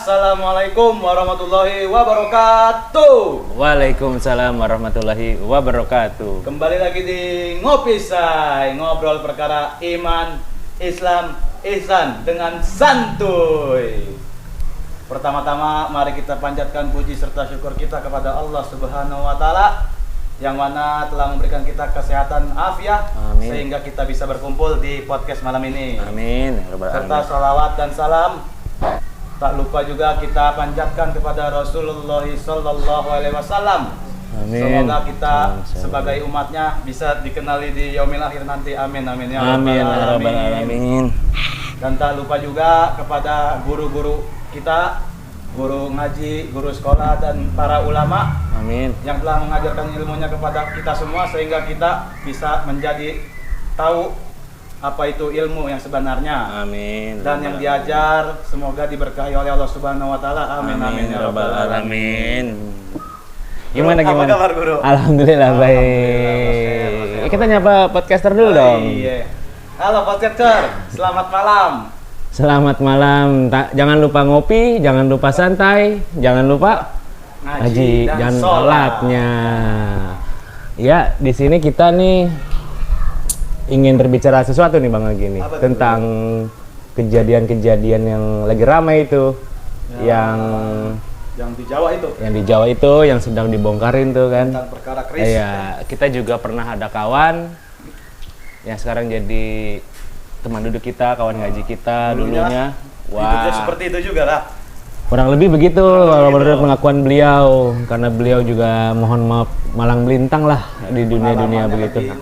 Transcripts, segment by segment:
Assalamualaikum warahmatullahi wabarakatuh. Waalaikumsalam warahmatullahi wabarakatuh. Kembali lagi di Ngopi Say, ngobrol perkara iman, Islam, ihsan dengan santuy. Pertama-tama mari kita panjatkan puji serta syukur kita kepada Allah Subhanahu wa taala yang mana telah memberikan kita kesehatan afiat sehingga kita bisa berkumpul di podcast malam ini. Amin. Serta salawat dan salam tak lupa juga kita panjatkan kepada Rasulullah Sallallahu Alaihi Wasallam. Amin. Semoga kita sebagai umatnya bisa dikenali di yaumil akhir nanti. Amin amin ya Amin. rabbal alamin. Dan tak lupa juga kepada guru-guru kita, guru ngaji, guru sekolah dan para ulama. Amin. Yang telah mengajarkan ilmunya kepada kita semua sehingga kita bisa menjadi tahu apa itu ilmu yang sebenarnya. Amin. Dan yang diajar semoga diberkahi oleh Allah Subhanahu wa taala. Amin amin ya rabbal alamin. Gimana? Apa kabar, Guru? Alhamdulillah baik. Kita nyapa podcaster dulu dong. Iya. Halo podcaster, selamat malam. Selamat malam. Jangan lupa ngopi, jangan lupa santai, jangan lupa ngaji dan sholatnya. Ya, di sini kita nih ingin berbicara sesuatu nih Bang Agi nih tentang kejadian-kejadian yang lagi ramai itu, yang di Jawa itu. Yang di Jawa itu yang sedang dibongkarin tuh kan. Tentang perkara keris. Iya, kita juga pernah ada kawan yang sekarang jadi teman duduk kita, kawan ngaji kita dulunya. Hidupnya seperti itu juga lah. Kurang lebih begitu kalau menurut pengakuan beliau, karena beliau juga mohon maaf malang melintang lah di dunia-dunia begitu.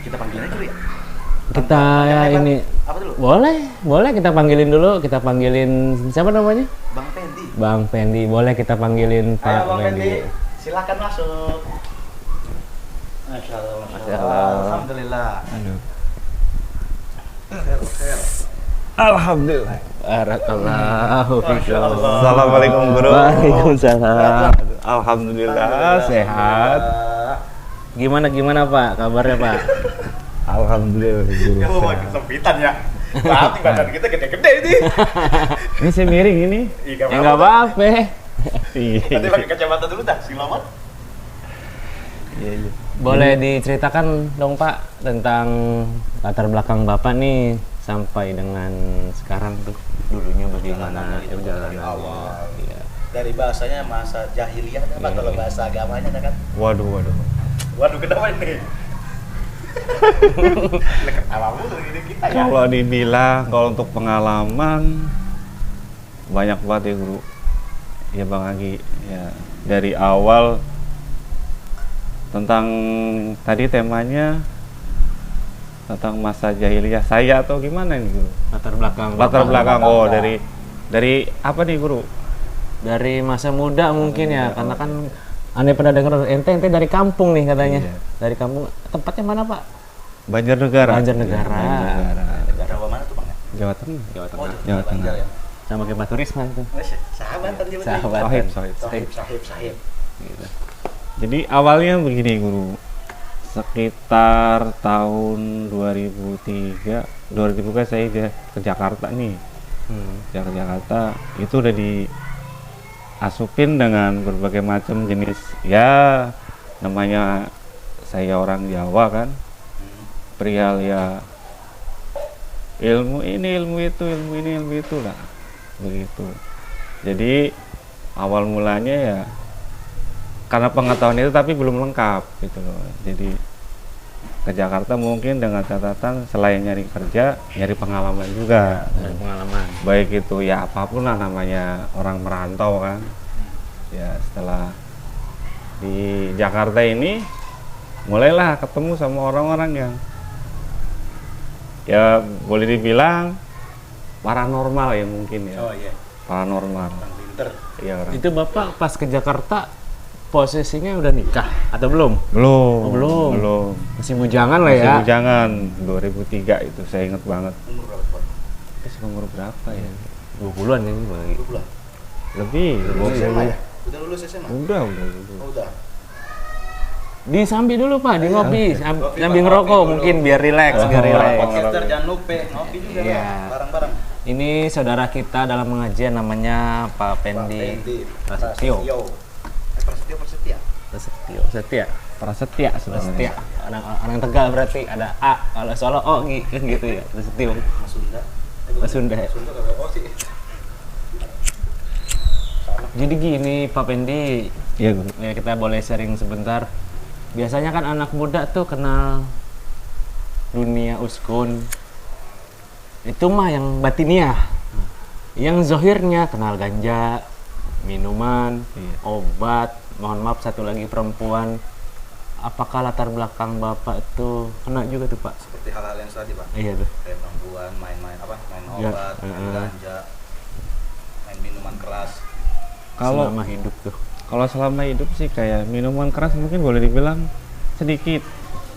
Kita panggilnya dulu ya. Kita ya ini apa dulu? Boleh kita panggilin dulu, kita panggilin siapa namanya? Bang Pendi. Bang Pendi, boleh kita panggilin Pak Bang Pendi. Silakan masuk. Masya Allah. Alhamdulillah. Aduh. Alhamdulillah. Barakallahu fikum. Assalamualaikum Guru. Waalaikumsalam. Alhamdulillah sehat. Gimana Pak? Kabarnya Pak? Alhamdulillah Guru. Kamu mau kesempitan ya? Berarti badan kita gede-gede ini. Ini saya miring ini. Iya, Ya nggak apa-apa. Nanti pakai kacamata dulu dah, silaman. Iya. Boleh diceritakan dong Pak tentang latar belakang Bapak nih sampai dengan sekarang tuh dulunya bagaimana perjalanannya awal. Iya. Dari bahasanya masa jahiliyah apa kalau bahasa agamanya kan? Waduh. Waduh, kenapa ini? Ketawa mulu ini kita ya. Kalau dibilang kalau untuk pengalaman banyak banget ya Guru. Ya Bang Agi, ya dari awal tentang tadi temanya tentang masa jahiliyah saya atau gimana nih Guru? Latar belakang. Oh, dari apa nih Guru? Dari masa muda mungkin ya, karena kan aneh pernah dengar ente dari kampung nih katanya. Iya. Dari kampung. Tempatnya mana Pak? Banjarnegara. Banjarnegara. Jawa mana tuh Bang? Jawa Tengah. Oh, Jawa Tengah. Banjar ya. Sama kayak Pak Turisma itu. Sahabatan juga. Sahabatan. Sahib. Gitu. Jadi awalnya begini Guru, sekitar tahun 2003 kan saya ke Jakarta nih. Ke Jakarta itu udah diasupin dengan berbagai macam jenis, ya namanya saya orang Jawa kan, perihal ya ilmu ini ilmu itu lah begitu. Jadi awal mulanya ya karena pengetahuan itu tapi belum lengkap gitu loh. Jadi ke Jakarta mungkin dengan catatan selain nyari kerja, nyari pengalaman juga. Dari pengalaman. Baik itu ya apapun lah namanya orang merantau kan. Ya setelah di Jakarta ini mulailah ketemu sama orang-orang yang ya boleh dibilang paranormal ya mungkin ya. Oh iya. Paranormal. Pinter. Iya orang. Itu Bapak pas ke Jakarta posisinya udah nikah atau belum? Belum. Oh, belum. Belum. Masih bujangan lah ya. Masih bujangan 2003 itu saya ingat banget. Umur berapa Bang? Terus umur berapa ya? 20-an ini Bang. 20-an. Lebih. SMA ya? Udah lulus SMA? Udah. Oh, udah. Di Sambi dulu Pak, di ngopi, sambil Pak, ngerokok ngopi mungkin biar rileks, biar rileks. Podcaster jangan lupa ngopi juga Iya. lah, bareng-bareng. Ini saudara kita dalam pengajian namanya Pak Pendi Prasetyo. Prasetyo. Setia. Prasetya Setia. sebenarnya. Orang Tegal berarti ada A, kalau Solo O kan gitu ya. Prasetyo. Sunda. Sunda. Sunda kalau O sih. Jadi gini Pak Pendi, Iya guru. ya kita boleh sharing sebentar. Biasanya kan anak muda tuh kenal dunia uskun. Itu mah yang batiniah. Yang zohirnya kenal ganja, minuman, Iya. obat. Mohon maaf satu lagi perempuan. Apakah latar belakang Bapak itu kena juga tuh Pak? Seperti hal-hal yang tadi Pak. Iya tuh. Kayak perempuan, main Ya, obat, main ganja, main minuman keras. Kalau Selama hidup tuh. kalau selama hidup sih kayak minuman keras mungkin boleh dibilang sedikit.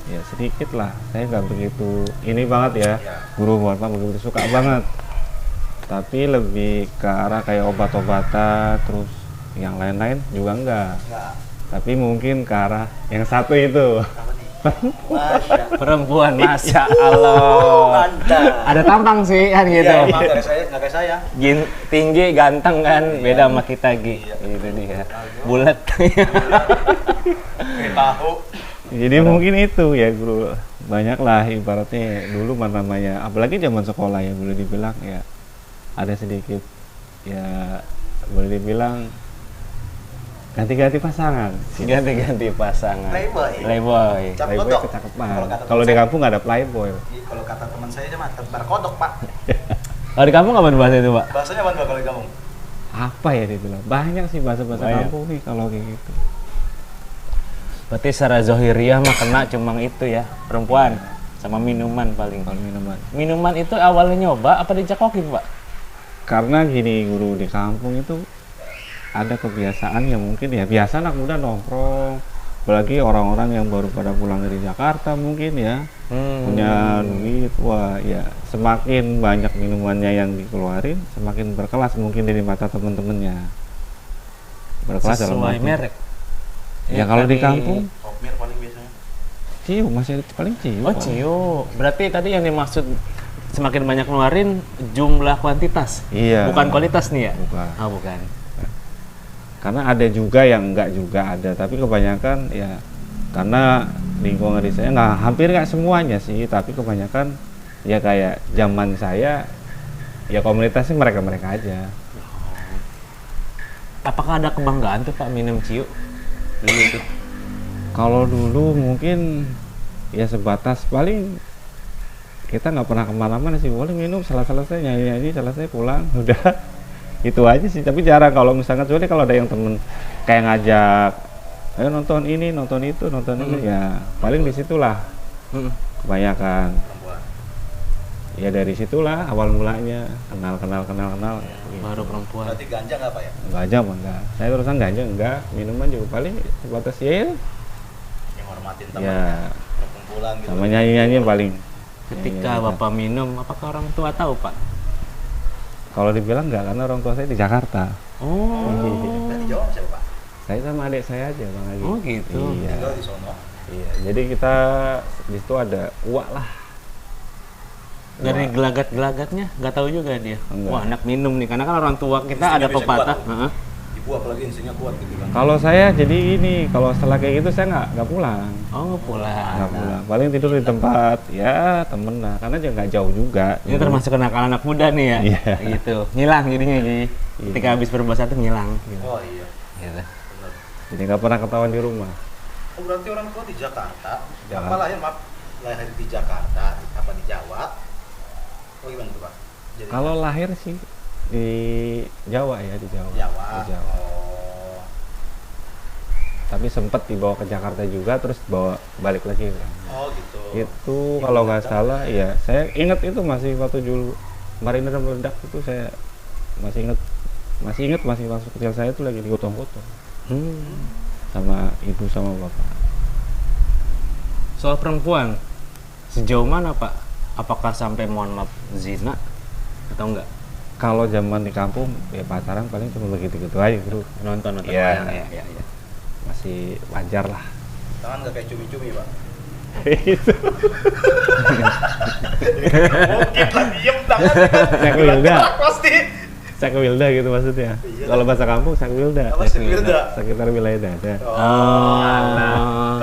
Ya sedikit lah. Saya nggak begitu ini banget ya. Ya. Guru mohon maaf begitu suka banget. Tapi lebih ke arah kayak obat-obatan terus yang lain-lain juga enggak. Enggak. Tapi mungkin ke arah yang satu itu. Apa nih? Masya Perempuan, Masya Allah. Mantap. Ada tampang sih kan gitu. Iya, emang nggak kayak saya. Tinggi, ganteng kan, Iya. beda sama kita Gi. Iya. Itu dia. Bulat. Kayak tahu. Jadi mungkin itu ya guru. Banyak lah ibaratnya dulu namanya apalagi zaman sekolah ya boleh dibilang ya ada sedikit ya boleh dibilang ganti-ganti pasangan. Ganti-ganti pasangan. Playboy. Playboy. Cap Playboy kodok. kecakapan. Kalau kata Kalau teman di saya- kampung nggak ada playboy. Kalau kata teman saya mah tebar kodok Pak. Kalau di kampung apa bahasa itu Pak? Bahasanya apa kalau di kampung? Apa ya dibilang? Banyak sih bahasa-bahasa Banyak. kampung nih kalau kayak gitu. Berarti secara zohiriah mah kena cuma itu ya, perempuan sama minuman paling. Kalau minuman. Minuman itu awalnya nyoba apa dicekokin Pak? Karena gini guru di kampung itu ada kebiasaan yang mungkin ya biasa anak muda nongkrong apalagi orang-orang yang baru pada pulang dari Jakarta mungkin ya punya duit wah ya semakin banyak minumannya yang dikeluarin semakin berkelas mungkin dari mata temen-temennya berkelas dalam Sesuai arti- merek. ya kalau di tadi- kampung Hopmir paling biasanya. ciu masih ada paling ciu Oh Cio, berarti tadi yang dimaksud semakin banyak ngeluarin jumlah kuantitas, iya bukan kualitas nih ya? bukan. Ah bukan. Karena ada juga yang enggak juga ada tapi kebanyakan ya karena lingkungan di saya nggak hampir nggak semuanya sih tapi kebanyakan ya kayak zaman saya ya komunitasnya mereka aja. Apakah ada kebanggaan tuh Pak minum Cio? Dulu itu. Kalau dulu mungkin ya sebatas paling kita nggak pernah kemana-mana sih boleh minum selesai nyanyi selesai pulang udah itu aja sih tapi jarang kalau misalkan kecuali kalau ada yang temen kayak ngajak ayo nonton ini nonton itu nonton ini ya paling disitulah kebanyakan Perempuan. ya dari situlah awal mulanya kenal Baru perempuan. Berarti ganja nggak Pak ya? ganja mah enggak saya terusan ganja enggak minuman juga paling sebatas ya Yang hormatin teman. ya Perkumpulan gitu. sama nyanyi paling Ketika nyanyi-nyanyi. Bapak minum, apakah orang tua tahu Pak? Kalau dibilang enggak karena orang tua saya di Jakarta Oh, Berarti jawab siapa Pak? saya sama adik saya aja bang Agi Oh, gitu. iya Tinggal di sono. iya jadi kita di situ ada uak lah dari gelagat-gelagatnya nggak tahu juga dia. Enggak. Wah anak minum nih, karena kan orang tua kita Instingnya ada bisa pepatah. kuat. Heeh. Ibu apalagi instingnya kuat gitu kan. kalau saya jadi ini kalau setelah kayak gitu saya nggak pulang Oh pulang. nggak pulang paling tidur di tempat ya temen lah karena juga nggak jauh juga Ini termasuk kenakalan anak muda nih ya. Iya. Gitu. Ngilang jadinya jadi. Ketika habis berbuat satu ngilang. Gitu. Oh iya. Gitu. Benar. jadi nggak pernah ketahuan di rumah Oh berarti orang tua di Jakarta. Jakarta. Apa lahir maaf? Lahir di Jakarta apa di Jawa? Oh gimana tuh Pak? Jadi kalau lahir sih di Jawa ya di Jawa Jawa. Di Jawa. Oh. Tapi sempet dibawa ke Jakarta juga terus bawa balik lagi Oh gitu. itu kalau nggak salah ya saya ingat itu masih waktu dulu Marinir meledak itu saya masih ingat masih masuk kecil saya itu lagi digotong-gotong sama ibu sama bapak. Soal perempuan, sejauh mana Pak? Apakah sampai mohon maaf zina atau enggak? Kalau zaman di kampung ya pacaran paling cuma begitu-gitu aja bro, Nonton Iya. wayang, ya. masih wajar lah. Tangan nggak kayak cumi-cumi Pak. Itu. Mungkin lah diem tangan. Sekwilda. Pasti. Sekwilda gitu maksudnya. Iya. Kalau bahasa kampung sekwilda. Apa sekwilda? Sekitar wilayah dada.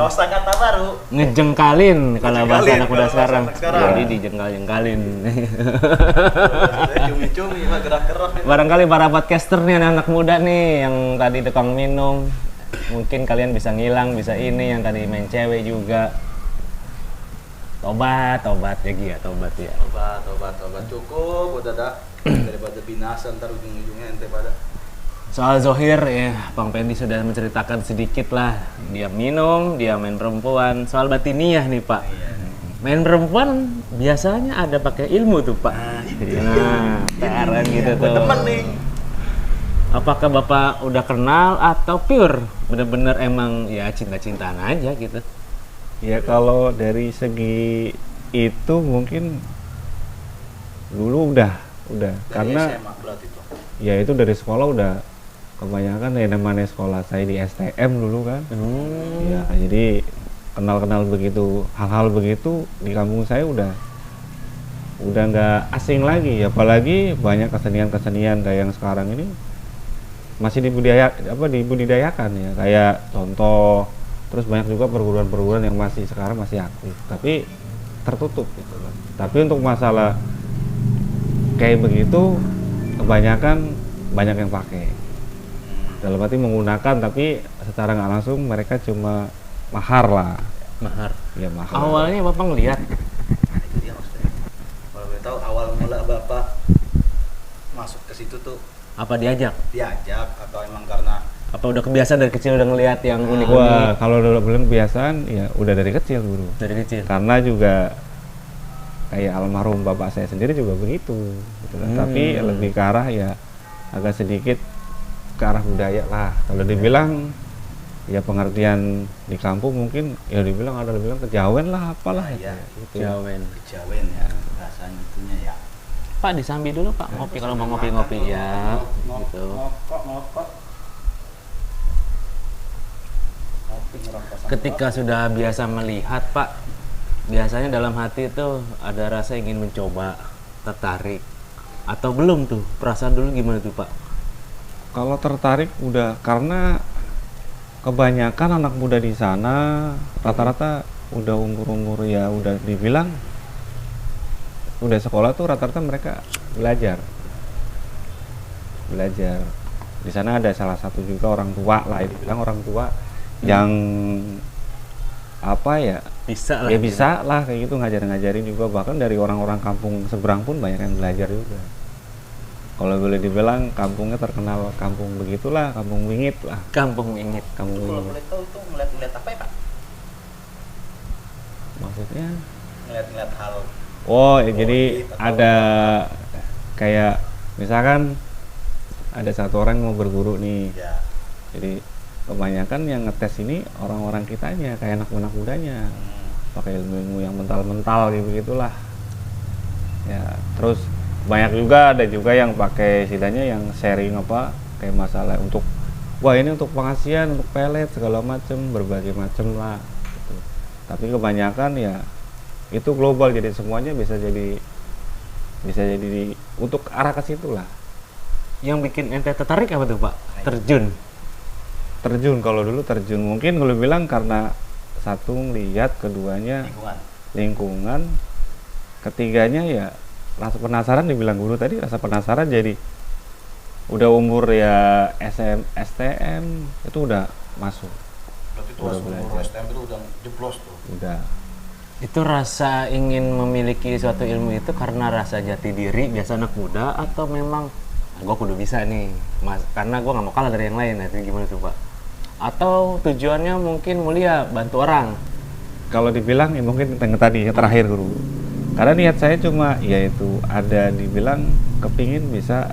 Gak usah kata baru. Ngejengkalin kalau bahasa Ngejengkalin anak muda kalau bahasa sekarang. anak sekarang. Jadi dijengkal-jengkalin. Cumi-cumi mah gerak-gerak. Barangkali para podcaster nih anak muda nih yang tadi tukang minum, mungkin kalian bisa ngilang, bisa ini yang tadi main cewek juga. Tobat ya Gia, tobat ya. Obat cukup udah dah daripada binasa ntar ujung-ujungnya ente pada. Soal Zohir ya, Bang Pendi sudah menceritakan sedikit lah. Dia minum, dia main perempuan. Soal batiniah nih Pak. Main perempuan biasanya ada pakai ilmu tuh Pak. Nah, TRN gitu tuh. Temen nih. Apakah Bapak udah kenal atau pure bener-bener emang ya cinta-cintaan aja gitu? Ya kalau dari segi itu mungkin dulu udah Dari karena SMA berarti tuh. ya itu dari sekolah udah kebanyakan ya namanya sekolah saya di STM dulu kan. Ya jadi kenal begitu hal-hal begitu di kampung saya udah nggak asing lagi, apalagi banyak kesenian kayak yang sekarang ini masih dibudidayakan ya, kayak contoh. Terus banyak juga perguruan-perguruan yang sekarang masih aktif tapi tertutup gitu kan. Tapi untuk masalah kayak begitu kebanyakan banyak yang pakai dalam arti menggunakan, tapi secara nggak langsung mereka cuma mahar lah. Mahar. Ya mahar. Awalnya Bapak ngeliat Nah, itu dia maksudnya. Kalau boleh tahu awal mula Bapak masuk ke situ tuh apa diajak? atau emang karena Apa udah kebiasaan dari kecil udah ngeliat yang Wah, unik-unik kalau dulu bilang kebiasaan ya udah dari kecil guru. dari kecil? Karena juga kayak almarhum bapak saya sendiri juga begitu gitu kan. Tapi lebih ke arah ya agak sedikit ke arah budaya lah. Kalau dibilang ya pengertian di kampung mungkin ya dibilang kejawen lah apalah iya, gitu. Jawen. kejawen ya bahasanya itunya ya. Pak disambi dulu Pak, ngopi kalau mau ngopi-ngopi ya gitu. Ngokok. Ketika sudah biasa melihat Pak, biasanya dalam hati itu ada rasa ingin mencoba, tertarik atau belum tuh? Perasaan dulu gimana tuh Pak? Kalau tertarik udah, karena kebanyakan anak muda di sana rata-rata udah umur ya udah dibilang udah sekolah tuh rata-rata mereka belajar di sana. Ada salah satu juga orang tua lah, dibilang orang tua yang apa ya Bisa lah. ya bisa lah kayak gitu, ngajarin juga, bahkan dari orang-orang kampung seberang pun banyak yang belajar juga. Kalau boleh dibilang kampungnya terkenal kampung begitulah, kampung wingit lah. Kampung Wingit. Kampung Kalau wingit boleh tahu tuh ngeliat apa ya Pak? maksudnya. Ngeliat hal Oh ya, jadi gitu, ada kayak misalkan ada satu orang yang mau berguru nih, ya. jadi kebanyakan yang ngetes ini orang-orang kitanya, kayak anak mudanya, pakai ilmu yang mental gitu gitulah ya. Terus banyak juga, ada juga yang pakai sidanya yang sharing apa kayak masalah untuk wah ini untuk pengasihan, untuk pelet segala macem, berbagai macem lah gitu. Tapi kebanyakan ya itu global, jadi semuanya bisa jadi untuk arah ke situ lah. Yang bikin ente tertarik apa tuh Pak? Terjun kalau dulu terjun mungkin kalau bilang karena satu lihat, keduanya lingkungan, ketiganya ya rasa penasaran. Dibilang guru tadi rasa penasaran, jadi udah umur ya STM itu udah masuk. Berarti tuh Udah umur belajar. STM itu udah jeblos tuh. Udah Itu rasa ingin memiliki suatu ilmu itu karena rasa jati diri biasa anak muda, atau memang gue kudu bisa nih Mas, karena gue nggak mau kalah dari yang lain. Itu gimana tuh Pak? Atau tujuannya mungkin mulia, bantu orang? kalau dibilang ya mungkin yang tadi yang terakhir guru, karena niat saya cuma yaitu ada dibilang kepingin bisa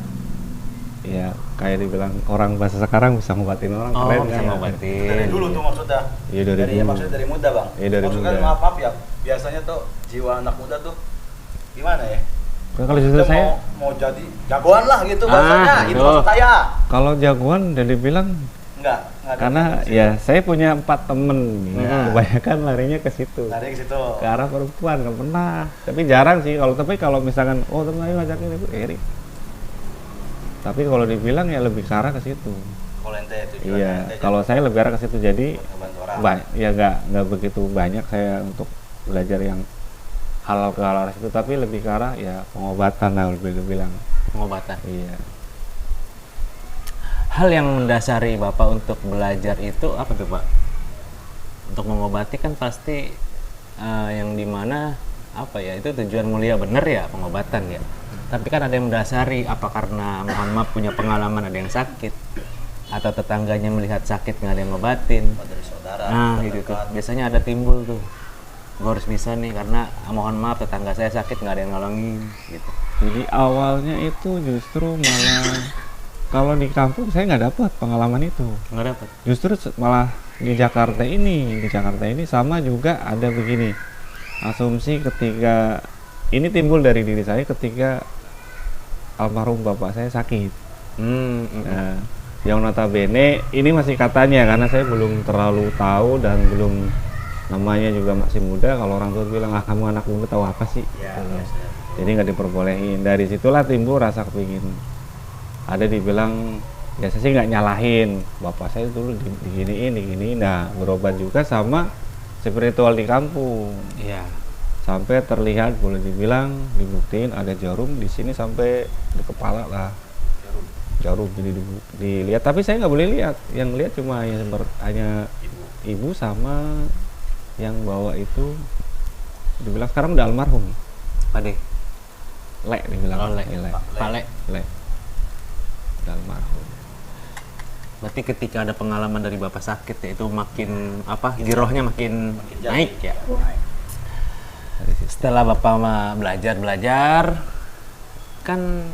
ya kayak dibilang orang bahasa sekarang bisa ngobatin orang. Oh, keren bisa kan? ngobatin. Dari dulu tuh maksudnya. Iya, dari dulu. Maksudnya dari muda Bang. Iya, dari maksudnya muda. maaf ya, biasanya tuh jiwa anak muda tuh gimana ya? Kalau justru Maksudnya saya mau jadi jagoan lah gitu bahasanya, itu betul. maksud saya. kalau jagoan dari bilang Enggak ada Karena di situ. ya saya punya 4 temen, kebanyakan larinya ke situ. Lari ke situ. Ke arah perempuan nggak pernah. Tapi jarang sih kalau misalkan temen ayo ngajakin itu Erik. Tapi kalau dibilang ya lebih ke arah ke situ. Kalau ente tujuannya Iya, ente kalau saya lebih arah ke situ jadi ngebantu orang. ya nggak begitu banyak saya untuk belajar yang halal ke halal itu, tapi lebih ke arah ya pengobatan lah lebih bilang. Pengobatan. Iya. Hal yang mendasari Bapak untuk belajar itu apa tuh Pak? Untuk mengobati kan pasti yang dimana apa ya, itu tujuan mulia bener ya, pengobatan ya. Tapi kan ada yang mendasari, apa karena mohon maaf punya pengalaman ada yang sakit, atau tetangganya melihat sakit nggak ada yang ngobatin. Dari saudara. Nah itu tuh biasanya ada timbul tuh, gue harus bisa nih karena mohon maaf tetangga saya sakit nggak ada yang nolongin gitu. Jadi awalnya itu justru malah kalau di kampung saya nggak dapat pengalaman itu. Nggak dapat. Justru malah di Jakarta ini sama juga ada begini. Asumsi ketika ini timbul dari diri saya ketika almarhum bapak saya sakit. Nah, yang notabene ini masih katanya karena saya belum terlalu tahu dan belum, namanya juga masih muda. Kalau orang tua bilang kamu anak muda tahu apa sih? Ya, Jadi nggak diperbolehin. Dari situlah timbul rasa kepingin. Ada dibilang ya saya sih nggak nyalahin bapak saya dulu diginiin. Nah berobat juga sama spiritual di kampung. Iya. Sampai terlihat boleh dibilang dibuktiin ada jarum di sini sampai di kepala lah. Jarum jadi dilihat, tapi saya nggak boleh lihat. Yang lihat cuma hanya ibu sama yang bawa itu. Dibilang sekarang udah almarhum. Pade. Lek dibilang. Oh, Lek. Iya, Pak Lek. Lek. Udah almarhum. Berarti ketika ada pengalaman dari bapak sakit ya itu makin apa? Girohnya makin naik ya. Setelah bapak belajar kan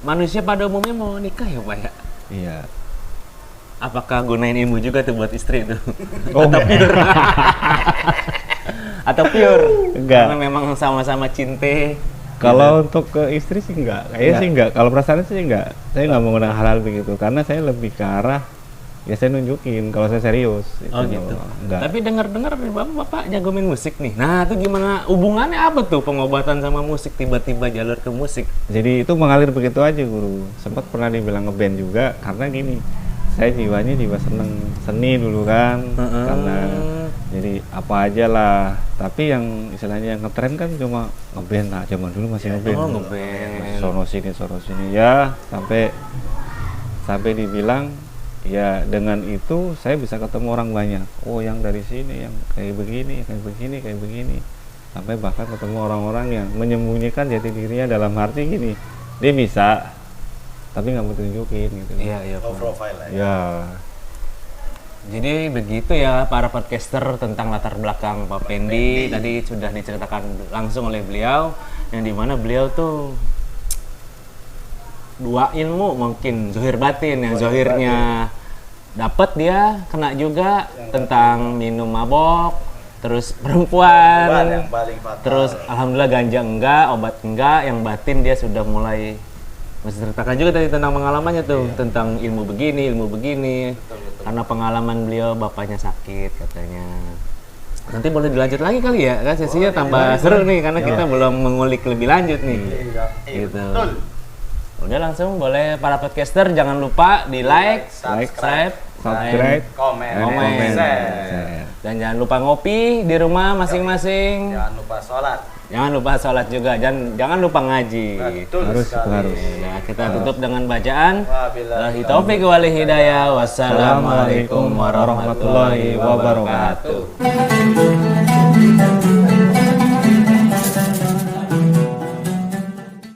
manusia pada umumnya mau nikah ya Pak ya? Iya. Apakah gunain ilmu juga tuh buat istri itu? Oh, Atau pure? Atau pure? Enggak. Karena memang sama-sama cinta. Kalau untuk ke istri sih enggak, kayaknya sih enggak. Kalau perasaan sih enggak. Saya nggak menggunakan hal-hal begitu karena saya lebih ke arah ya saya nunjukin kalau saya serius. Oh itu gitu. Enggak. Tapi dengar-dengar dari bapak jago main musik nih. Nah itu gimana hubungannya apa tuh pengobatan sama musik tiba-tiba jalur ke musik? Jadi itu mengalir begitu aja guru. Sempat pernah dibilang ngeband juga karena gini, saya jiwanya seneng seni dulu kan, karena jadi apa aja lah. Tapi yang istilahnya yang ngetren kan cuma ngeband. Nah zaman dulu masih ngeband. Oh ngeband. Sono sini ya sampai dibilang ya dengan itu saya bisa ketemu orang banyak. Oh yang dari sini yang kayak begini. Sampai bahkan ketemu orang-orang yang menyembunyikan jati dirinya dalam arti gini. Dia bisa tapi nggak mau tunjukin gitu. Iya. Low profile lah ya. Ya. Jadi begitu ya para podcaster tentang latar belakang Pak Pendi. Tadi sudah diceritakan langsung oleh beliau, yang dimana beliau tuh dua ilmu mungkin zohir batin, yang zohirnya dapat dia kena juga tentang minum mabok, terus perempuan, yang paling fatal. terus alhamdulillah ganja enggak, obat enggak, yang batin dia sudah mulai menceritakan juga tadi tentang pengalamannya tuh, tentang ilmu begini, karena pengalaman beliau bapaknya sakit katanya. Nanti boleh dilanjut lagi kali ya, kan sesinya tambah seru nih karena kita belum mengulik lebih lanjut nih. Gitu. Betul. Udah langsung boleh para podcaster jangan lupa di like, subscribe, komen, share. dan jangan lupa ngopi di rumah masing-masing. Jangan lupa sholat juga, jangan lupa ngaji. Betul sekali. Ya, kita tutup dengan bacaan. Wabillahi Taufiq wal hidayah. Wassalamualaikum warahmatullahi wabarakatuh.